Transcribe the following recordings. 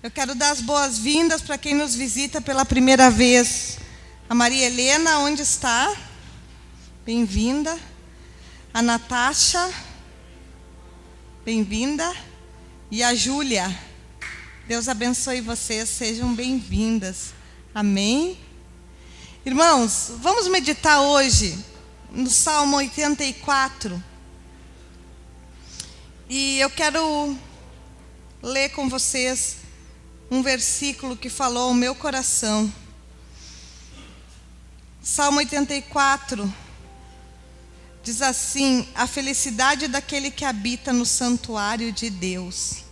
Eu quero dar as boas-vindas para quem nos visita pela primeira vez. A Maria Helena, onde está? Bem-vinda. A Natasha, bem-vinda. E a Júlia. Deus abençoe vocês, sejam bem-vindas. Amém? Irmãos, vamos meditar hoje no Salmo 84. E eu quero ler com vocês um versículo que falou ao meu coração. Salmo 84 diz assim: a felicidade daquele que habita no santuário de Deus.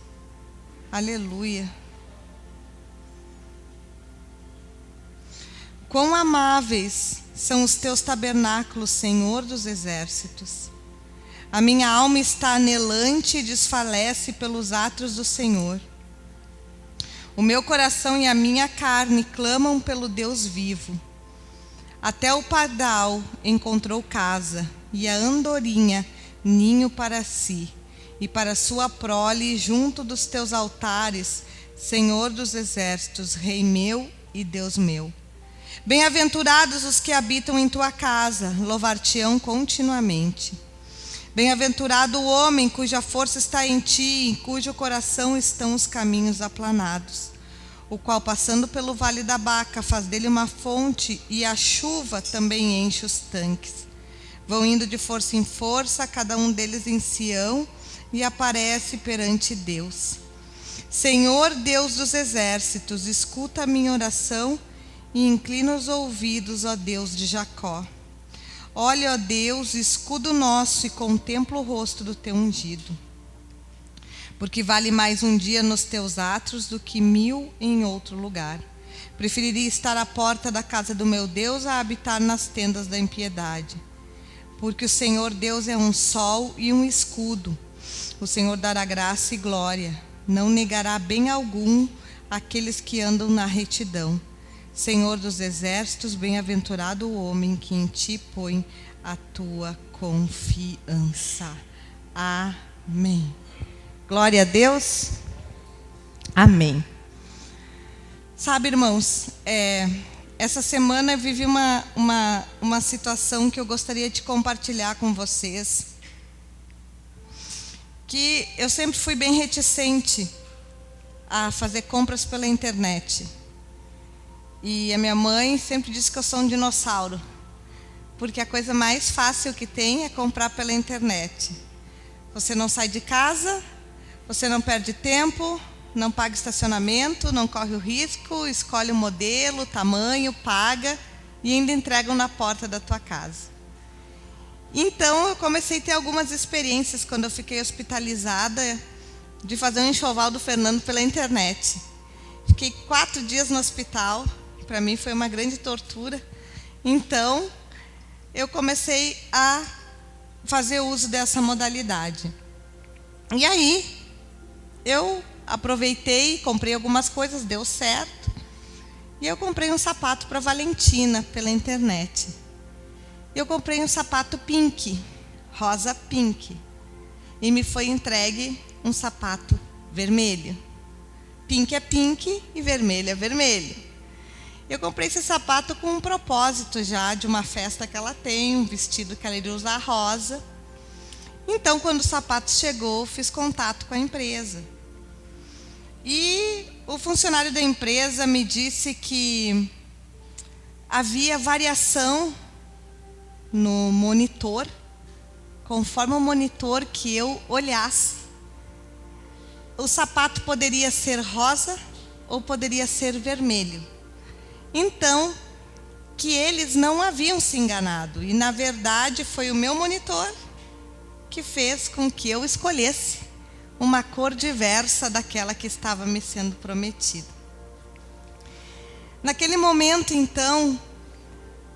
Aleluia. Quão amáveis são os teus tabernáculos, Senhor dos exércitos. A minha alma está anelante e desfalece pelos átrios do Senhor. O meu coração e a minha carne clamam pelo Deus vivo. Até o pardal encontrou casa, e a andorinha ninho para si, e para sua prole junto dos teus altares, Senhor dos exércitos, Rei meu e Deus meu. Bem-aventurados os que habitam em tua casa, louvar-te-ão continuamente. Bem-aventurado o homem cuja força está em ti, em cujo coração estão os caminhos aplanados, o qual, passando pelo vale da Baca, faz dele uma fonte, e a chuva também enche os tanques. Vão indo de força em força, cada um deles em Sião, e aparece perante Deus. Senhor Deus dos exércitos, escuta a minha oração e inclina os ouvidos, ó Deus de Jacó. Olha, ó Deus, escudo nosso, e contempla o rosto do teu ungido. Porque vale mais um dia nos teus atos do que 1000 em outro lugar. Preferiria estar à porta da casa do meu Deus a habitar nas tendas da impiedade. Porque o Senhor Deus é um sol e um escudo. O Senhor dará graça e glória. Não negará bem algum àqueles que andam na retidão. Senhor dos exércitos, bem-aventurado o homem que em ti põe a tua confiança. Amém. Glória a Deus. Amém. Sabe, irmãos, essa semana eu vivi uma situação que eu gostaria de compartilhar com vocês. Que eu sempre fui bem reticente a fazer compras pela internet. E a minha mãe sempre disse que eu sou um dinossauro, porque a coisa mais fácil que tem é comprar pela internet. Você não sai de casa, você não perde tempo, não paga estacionamento, não corre o risco, escolhe o modelo, o tamanho, paga e ainda entregam na porta da tua casa. Então eu comecei a ter algumas experiências quando eu fiquei hospitalizada de fazer um enxoval do Fernando pela internet. Fiquei 4 dias no hospital. Para mim foi uma grande tortura. Então, eu comecei a fazer uso dessa modalidade. E aí, eu aproveitei, comprei algumas coisas, deu certo. E eu comprei um sapato para Valentina pela internet. Eu comprei um sapato pink, rosa pink. E me foi entregue um sapato vermelho. Pink é pink e vermelho é vermelho. Eu comprei esse sapato com um propósito já de uma festa que ela tem, um vestido que ela iria usar rosa. Então, quando o sapato chegou, fiz contato com a empresa. E o funcionário da empresa me disse que havia variação no monitor, conforme o monitor que eu olhasse. O sapato poderia ser rosa ou poderia ser vermelho. Então, que eles não haviam se enganado. E, na verdade, foi o meu monitor que fez com que eu escolhesse uma cor diversa daquela que estava me sendo prometida. Naquele momento, então,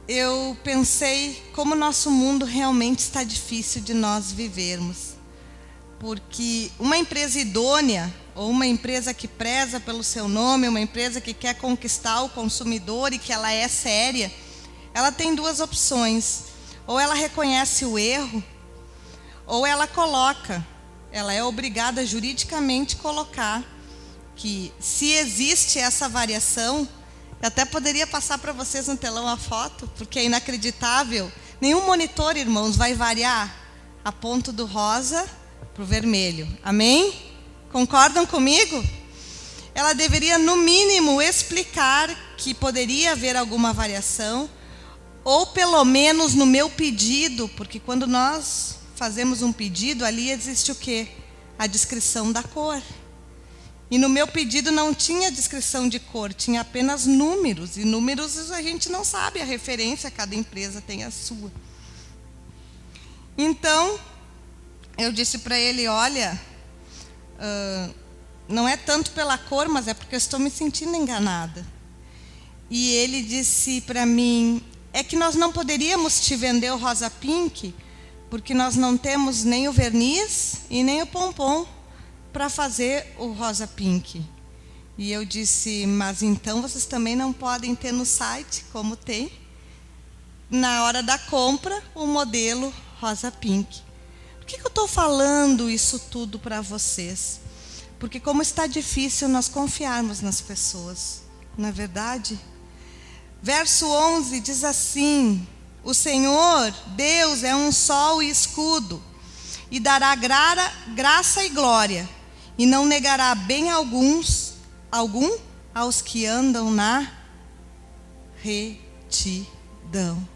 eu pensei como nosso mundo realmente está difícil de nós vivermos. Porque uma empresa idônea, ou uma empresa que preza pelo seu nome, uma empresa que quer conquistar o consumidor e que ela é séria, ela tem 2 opções. Ou ela reconhece o erro, ou ela é obrigada juridicamente a colocar que se existe essa variação, eu até poderia passar para vocês no telão a foto, porque é inacreditável. Nenhum monitor, irmãos, vai variar a ponto do rosa para o vermelho. Amém? Concordam comigo? Ela deveria, no mínimo, explicar que poderia haver alguma variação, ou pelo menos no meu pedido, porque quando nós fazemos um pedido, ali existe o quê? A descrição da cor. E no meu pedido não tinha descrição de cor, tinha apenas números. E números a gente não sabe a referência, cada empresa tem a sua. Então, eu disse para ele, olha, não é tanto pela cor, mas é porque eu estou me sentindo enganada. E ele disse para mim, é que nós não poderíamos te vender o rosa pink, porque nós não temos nem o verniz e nem o pompom para fazer o rosa pink. E eu disse, mas então vocês também não podem ter no site, como tem, na hora da compra, o modelo rosa pink. Por que eu estou falando isso tudo para vocês? Porque como está difícil nós confiarmos nas pessoas, não é verdade? Verso 11 diz assim, o Senhor, Deus, é um sol e escudo, e dará graça e glória, e não negará bem algum aos que andam na retidão.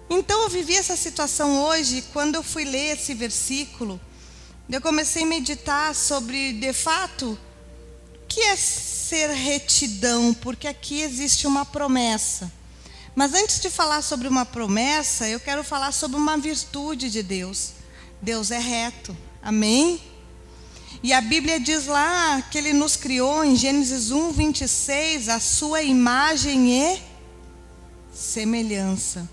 Então eu vivi essa situação hoje, quando eu fui ler esse versículo, eu comecei a meditar sobre, de fato, o que é ser retidão, porque aqui existe uma promessa. Mas antes de falar sobre uma promessa, eu quero falar sobre uma virtude de Deus. Deus é reto, amém? E a Bíblia diz lá que Ele nos criou em Gênesis 1, 26, a sua imagem e semelhança.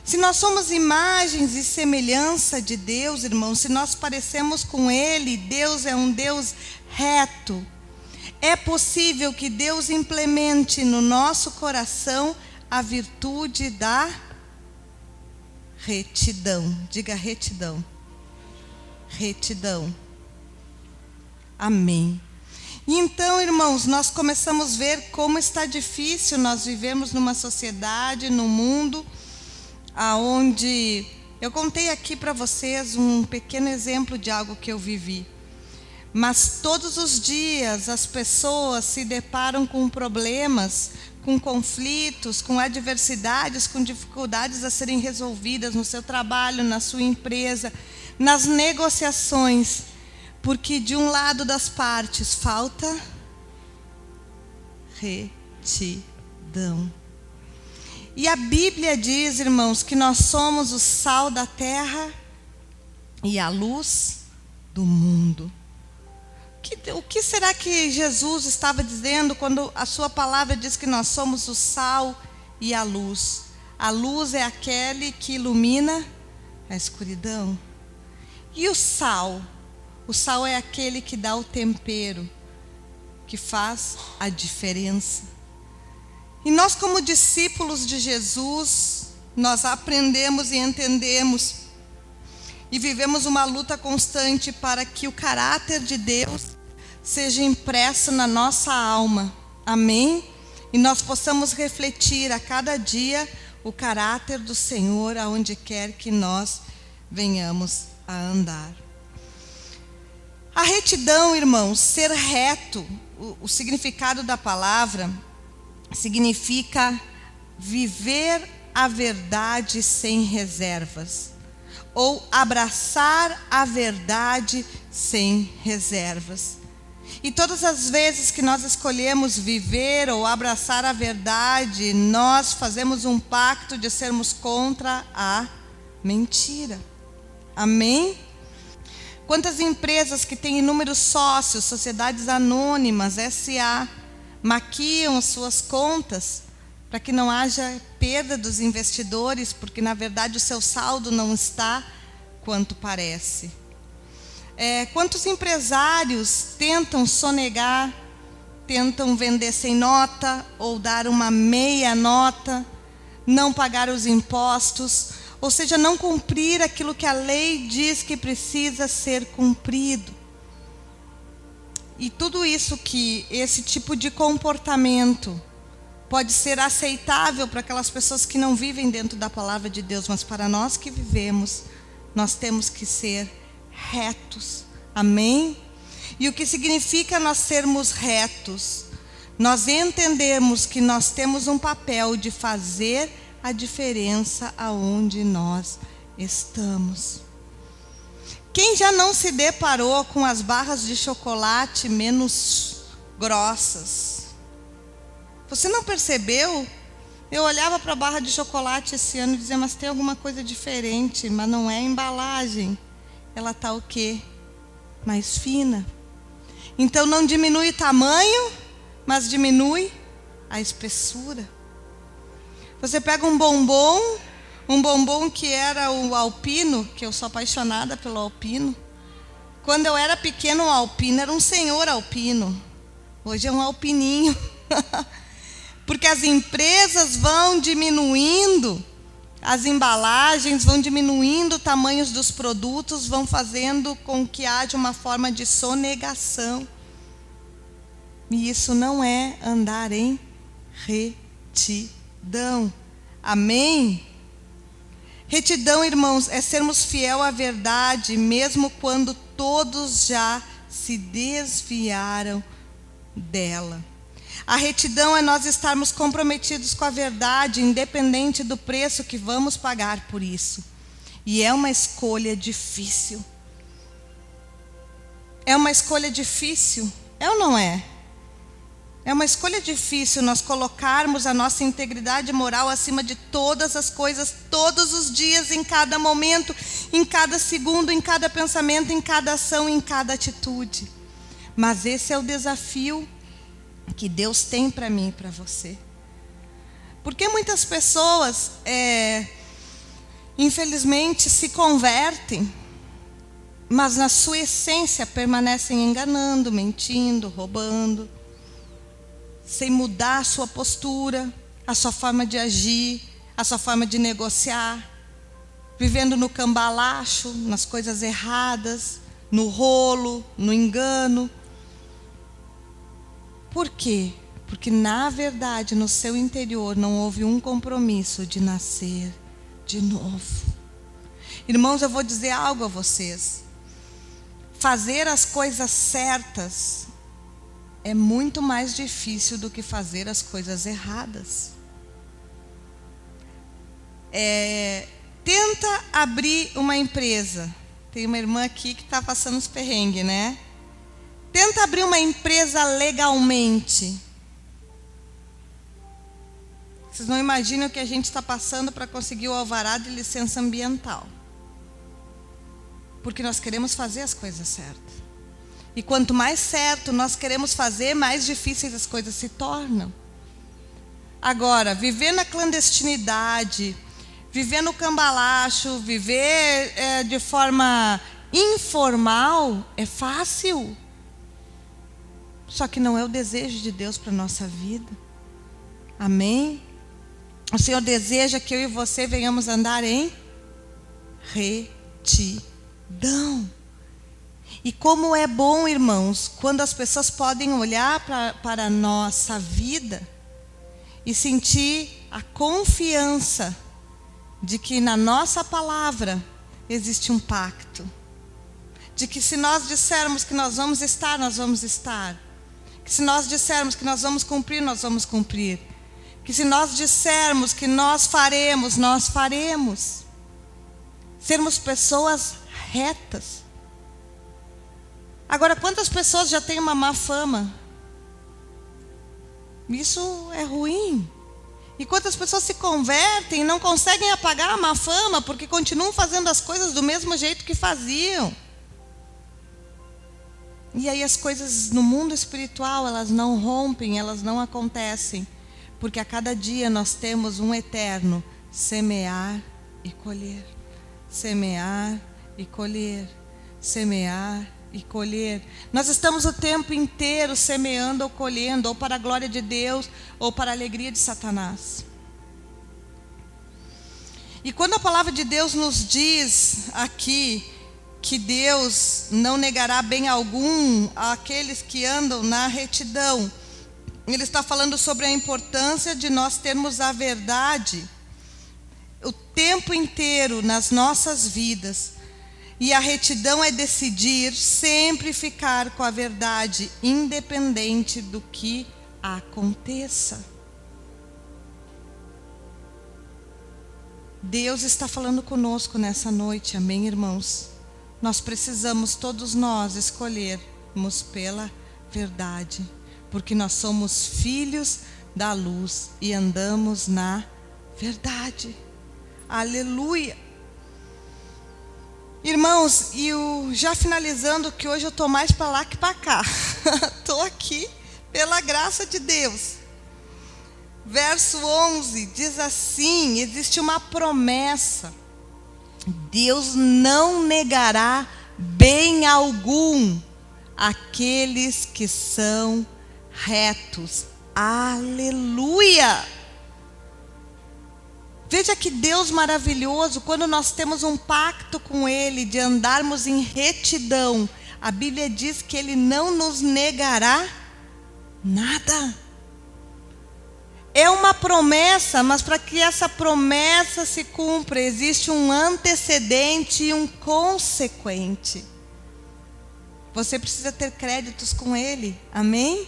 Se nós somos imagens e semelhança de Deus, irmãos, se nós parecemos com Ele, Deus é um Deus reto. É possível que Deus implemente no nosso coração a virtude da retidão. Diga retidão. Retidão. Amém. E então, irmãos, nós começamos a ver como está difícil nós vivemos numa sociedade, num mundo, aonde eu contei aqui para vocês um pequeno exemplo de algo que eu vivi. Mas todos os dias as pessoas se deparam com problemas, com conflitos, com adversidades, com dificuldades a serem resolvidas no seu trabalho, na sua empresa, nas negociações, porque de um lado das partes falta retidão. E a Bíblia diz, irmãos, que nós somos o sal da terra e a luz do mundo. O que será que Jesus estava dizendo quando a sua palavra diz que nós somos o sal e a luz? A luz é aquele que ilumina a escuridão. E o sal? O sal é aquele que dá o tempero, que faz a diferença. E nós, como discípulos de Jesus, nós aprendemos e entendemos e vivemos uma luta constante para que o caráter de Deus seja impresso na nossa alma. Amém? E nós possamos refletir a cada dia o caráter do Senhor aonde quer que nós venhamos a andar. A retidão, irmãos, ser reto, o significado da palavra significa viver a verdade sem reservas, ou abraçar a verdade sem reservas. E todas as vezes que nós escolhemos viver ou abraçar a verdade, nós fazemos um pacto de sermos contra a mentira. Amém? Quantas empresas que têm inúmeros sócios, sociedades anônimas, SA, maquiam suas contas para que não haja perda dos investidores, porque na verdade o seu saldo não está quanto parece. Quantos empresários tentam sonegar, tentam vender sem nota ou dar uma meia nota, não pagar os impostos, ou seja, não cumprir aquilo que a lei diz que precisa ser cumprido. E tudo isso que esse tipo de comportamento pode ser aceitável para aquelas pessoas que não vivem dentro da palavra de Deus, mas para nós que vivemos, nós temos que ser retos. Amém? E o que significa nós sermos retos? Nós entendemos que nós temos um papel de fazer a diferença aonde nós estamos. Quem já não se deparou com as barras de chocolate menos grossas? Você não percebeu? Eu olhava para a barra de chocolate esse ano e dizia, mas tem alguma coisa diferente, mas não é a embalagem. Ela está o quê? Mais fina. Então não diminui o tamanho, mas diminui a espessura. Você pega um bombom que era o alpino, que eu sou apaixonada pelo alpino. Quando eu era pequeno, o alpino era um senhor alpino. Hoje é um alpininho. Porque as empresas vão diminuindo as embalagens, vão diminuindo os tamanhos dos produtos, vão fazendo com que haja uma forma de sonegação. E isso não é andar em retidão. Amém? Retidão, irmãos, é sermos fiel à verdade, mesmo quando todos já se desviaram dela. A retidão é nós estarmos comprometidos com a verdade, independente do preço que vamos pagar por isso. E é uma escolha difícil. É uma escolha difícil, é ou não é? É uma escolha difícil nós colocarmos a nossa integridade moral acima de todas as coisas, todos os dias, em cada momento, em cada segundo, em cada pensamento, em cada ação, em cada atitude. Mas esse é o desafio que Deus tem para mim e para você. Porque muitas pessoas, infelizmente, se convertem, mas na sua essência permanecem enganando, mentindo, roubando, sem mudar a sua postura, a sua forma de agir, a sua forma de negociar, vivendo no cambalacho, nas coisas erradas, no rolo, no engano. Por quê? Porque, na verdade, no seu interior não houve um compromisso de nascer de novo. Irmãos, eu vou dizer algo a vocês. Fazer as coisas certas é muito mais difícil do que fazer as coisas erradas. Tenta abrir uma empresa. Tem uma irmã aqui que está passando os perrengues, né? Tenta abrir uma empresa legalmente. Vocês não imaginam o que a gente está passando para conseguir o alvará de licença ambiental. Porque nós queremos fazer as coisas certas. E quanto mais certo nós queremos fazer, mais difíceis as coisas se tornam. Agora, viver na clandestinidade, viver no cambalacho, viver de forma informal, é fácil. Só que não é o desejo de Deus para a nossa vida. Amém? O Senhor deseja que eu e você venhamos andar em retidão. E como é bom, irmãos, quando as pessoas podem olhar para a nossa vida e sentir a confiança de que na nossa palavra existe um pacto. De que se nós dissermos que nós vamos estar, nós vamos estar. Que se nós dissermos que nós vamos cumprir, nós vamos cumprir. Que se nós dissermos que nós faremos, nós faremos. Sermos pessoas retas. Agora, quantas pessoas já têm uma má fama? Isso é ruim. E quantas pessoas se convertem e não conseguem apagar a má fama porque continuam fazendo as coisas do mesmo jeito que faziam. E aí as coisas no mundo espiritual, elas não rompem, elas não acontecem. Porque a cada dia nós temos um eterno semear e colher. Semear e colher. Semear e colher. Nós estamos o tempo inteiro semeando ou colhendo, ou para a glória de Deus, ou para a alegria de Satanás. E quando a palavra de Deus nos diz aqui que Deus não negará bem algum àqueles que andam na retidão. Ele está falando sobre a importância de nós termos a verdade o tempo inteiro nas nossas vidas. E a retidão é decidir sempre ficar com a verdade, independente do que aconteça. Deus está falando conosco nessa noite, amém, irmãos? Nós precisamos, todos nós, escolhermos pela verdade, porque nós somos filhos da luz e andamos na verdade. Aleluia! Irmãos, já finalizando, que hoje eu estou mais para lá que para cá. Estou aqui pela graça de Deus. Verso 11 diz assim: existe uma promessa. Deus não negará bem algum àqueles que são retos. Aleluia! Veja que Deus maravilhoso, quando nós temos um pacto com Ele de andarmos em retidão, a Bíblia diz que Ele não nos negará nada. É uma promessa, mas para que essa promessa se cumpra, existe um antecedente e um consequente. Você precisa ter créditos com Ele, amém?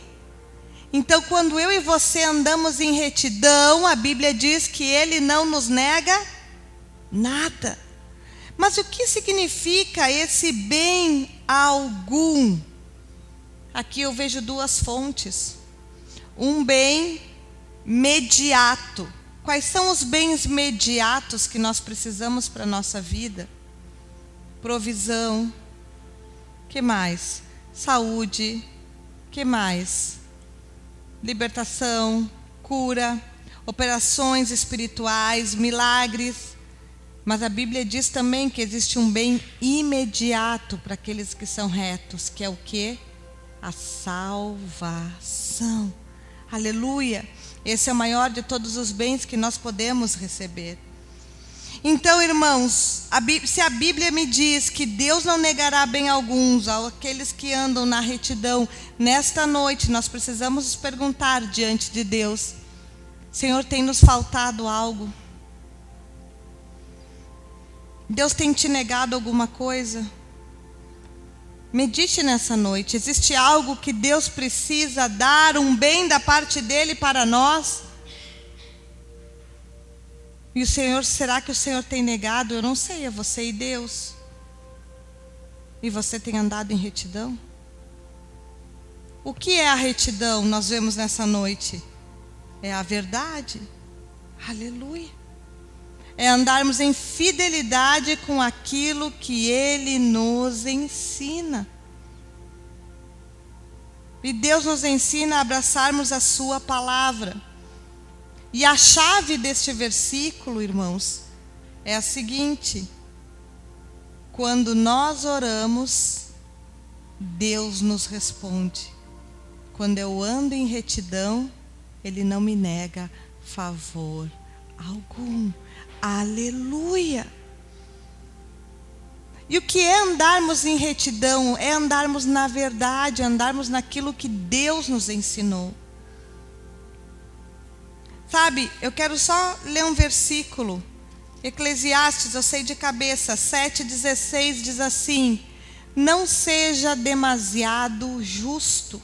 Então, quando eu e você andamos em retidão, a Bíblia diz que Ele não nos nega nada. Mas o que significa esse bem algum? Aqui eu vejo duas fontes. Um bem mediato. Quais são os bens mediatos que nós precisamos para a nossa vida? Provisão. Que mais? Saúde. Que mais? Libertação, cura, operações espirituais, milagres. Mas a Bíblia diz também que existe um bem imediato para aqueles que são retos, que é o quê? A salvação. Aleluia! Esse é o maior de todos os bens que nós podemos receber. Então, irmãos, se a Bíblia me diz que Deus não negará bem alguns àqueles que andam na retidão, nesta noite nós precisamos nos perguntar diante de Deus: Senhor, tem nos faltado algo? Deus tem te negado alguma coisa? Medite nessa noite. Existe algo que Deus precisa dar, um bem da parte dEle para nós? E o Senhor, será que o Senhor tem negado? Eu não sei, é você e Deus. E você tem andado em retidão? O que é a retidão? Nós vemos nessa noite. É a verdade. Aleluia. É andarmos em fidelidade com aquilo que Ele nos ensina. E Deus nos ensina a abraçarmos a sua palavra. E a chave deste versículo, irmãos, é a seguinte: quando nós oramos, Deus nos responde. Quando eu ando em retidão, Ele não me nega favor algum. Aleluia! E o que é andarmos em retidão? É andarmos na verdade, andarmos naquilo que Deus nos ensinou. Sabe, eu quero só ler um versículo. Eclesiastes, eu sei de cabeça, 7,16 diz assim: não seja demasiado justo.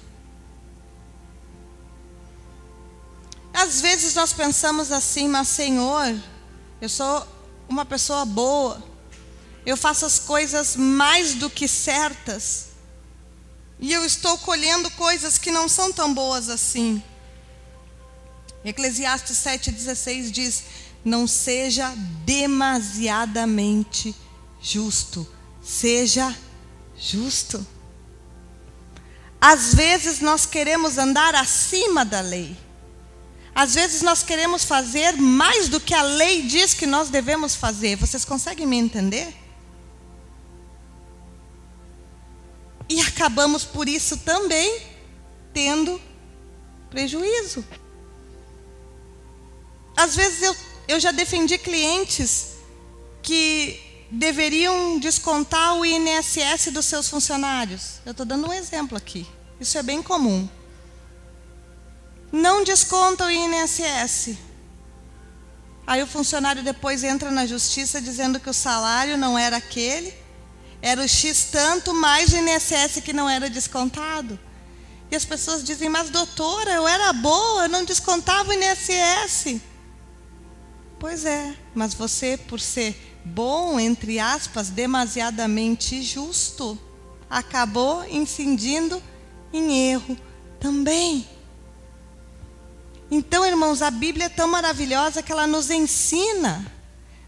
Às vezes nós pensamos assim: mas Senhor, eu sou uma pessoa boa, eu faço as coisas mais do que certas, e eu estou colhendo coisas que não são tão boas assim. Eclesiastes 7,16 diz: não seja demasiadamente justo, seja justo. Às vezes nós queremos andar acima da lei. Às vezes nós queremos fazer mais do que a lei diz que nós devemos fazer. Vocês conseguem me entender? E acabamos por isso também tendo prejuízo. Às vezes eu já defendi clientes que deveriam descontar o INSS dos seus funcionários. Eu estou dando um exemplo aqui. Isso é bem comum. Não desconta o INSS. Aí o funcionário depois entra na justiça dizendo que o salário não era aquele, era o X tanto mais o INSS que não era descontado. E as pessoas dizem, mas doutora, eu era boa, eu não descontava o INSS. Pois é, mas você, por ser bom, entre aspas, demasiadamente justo, acabou incidindo em erro também. Então, irmãos, a Bíblia é tão maravilhosa que ela nos ensina,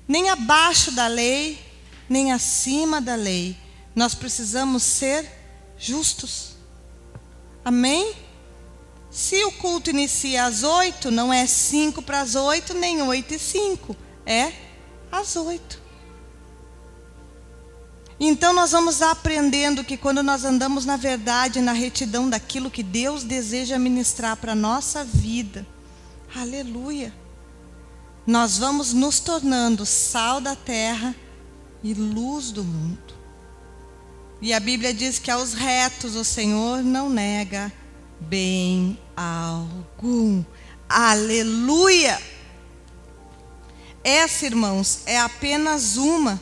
nem abaixo da lei, nem acima da lei, nós precisamos ser justos. Amém? Se o culto inicia às 8, não é 5 para as 8, nem 8:05, é às 8. Então nós vamos aprendendo que quando nós andamos na verdade, na retidão daquilo que Deus deseja ministrar para a nossa vida, aleluia, nós vamos nos tornando sal da terra e luz do mundo. E a Bíblia diz que aos retos o Senhor não nega bem algum. Aleluia! Essa, irmãos, é apenas uma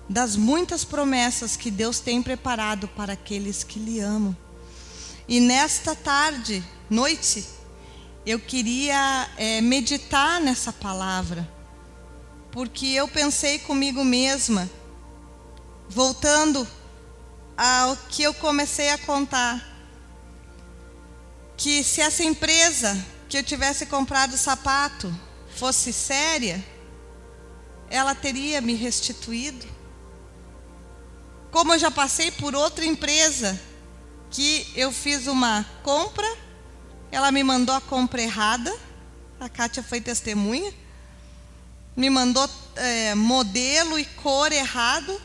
das muitas promessas que Deus tem preparado para aqueles que lhe amam. E nesta tarde, noite, eu queria meditar nessa palavra, porque eu pensei comigo mesma, voltando ao que eu comecei a contar, que se essa empresa que eu tivesse comprado o sapato fosse séria, ela teria me restituído. Como eu já passei por outra empresa, que eu fiz uma compra, ela me mandou a compra errada, a Kátia foi testemunha, me mandou modelo e cor errado,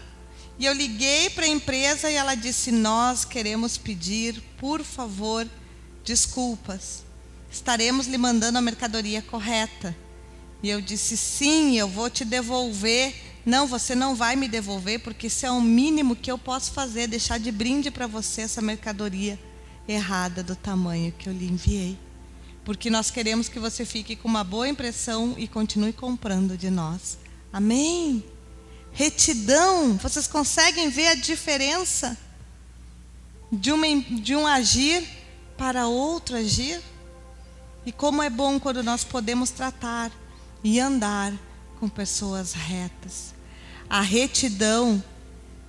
e eu liguei para a empresa e ela disse, nós queremos pedir, por favor, desculpas, estaremos lhe mandando a mercadoria correta. E eu disse, sim, eu vou te devolver. Não, você não vai me devolver, porque isso é o mínimo que eu posso fazer, deixar de brinde para você essa mercadoria errada do tamanho que eu lhe enviei. Porque nós queremos que você fique com uma boa impressão e continue comprando de nós. Amém? Retidão, vocês conseguem ver a diferença de um agir para outro agir? E como é bom quando nós podemos tratar e andar com pessoas retas. A retidão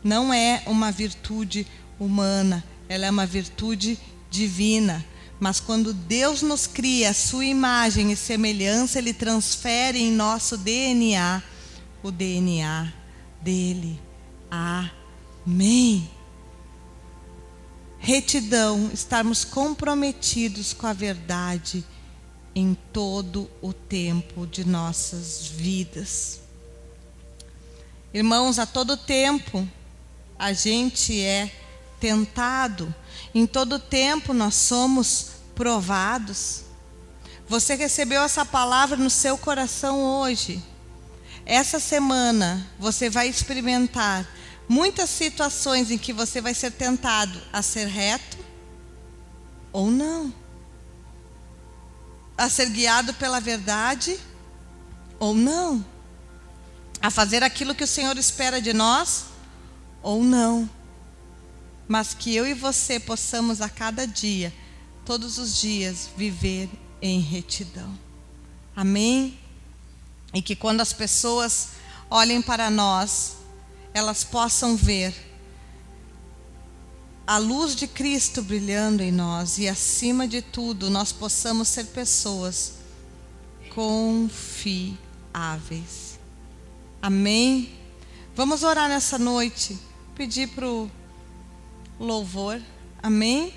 não é uma virtude humana, ela é uma virtude divina. Mas quando Deus nos cria a sua imagem e semelhança, Ele transfere em nosso DNA o DNA dele. Amém. Retidão, estarmos comprometidos com a verdade em todo o tempo de nossas vidas. Irmãos, a todo tempo a gente é tentado, em todo tempo nós somos provados. Você recebeu essa palavra no seu coração hoje. Essa semana você vai experimentar muitas situações em que você vai ser tentado a ser reto ou não, a ser guiado pela verdade ou não, a fazer aquilo que o Senhor espera de nós ou não. Mas que eu e você possamos a cada dia, todos os dias, viver em retidão. Amém? E que quando as pessoas olhem para nós, elas possam ver a luz de Cristo brilhando em nós. E acima de tudo, nós possamos ser pessoas confiáveis. Amém? Vamos orar nessa noite. Pedir para o louvor. Amém?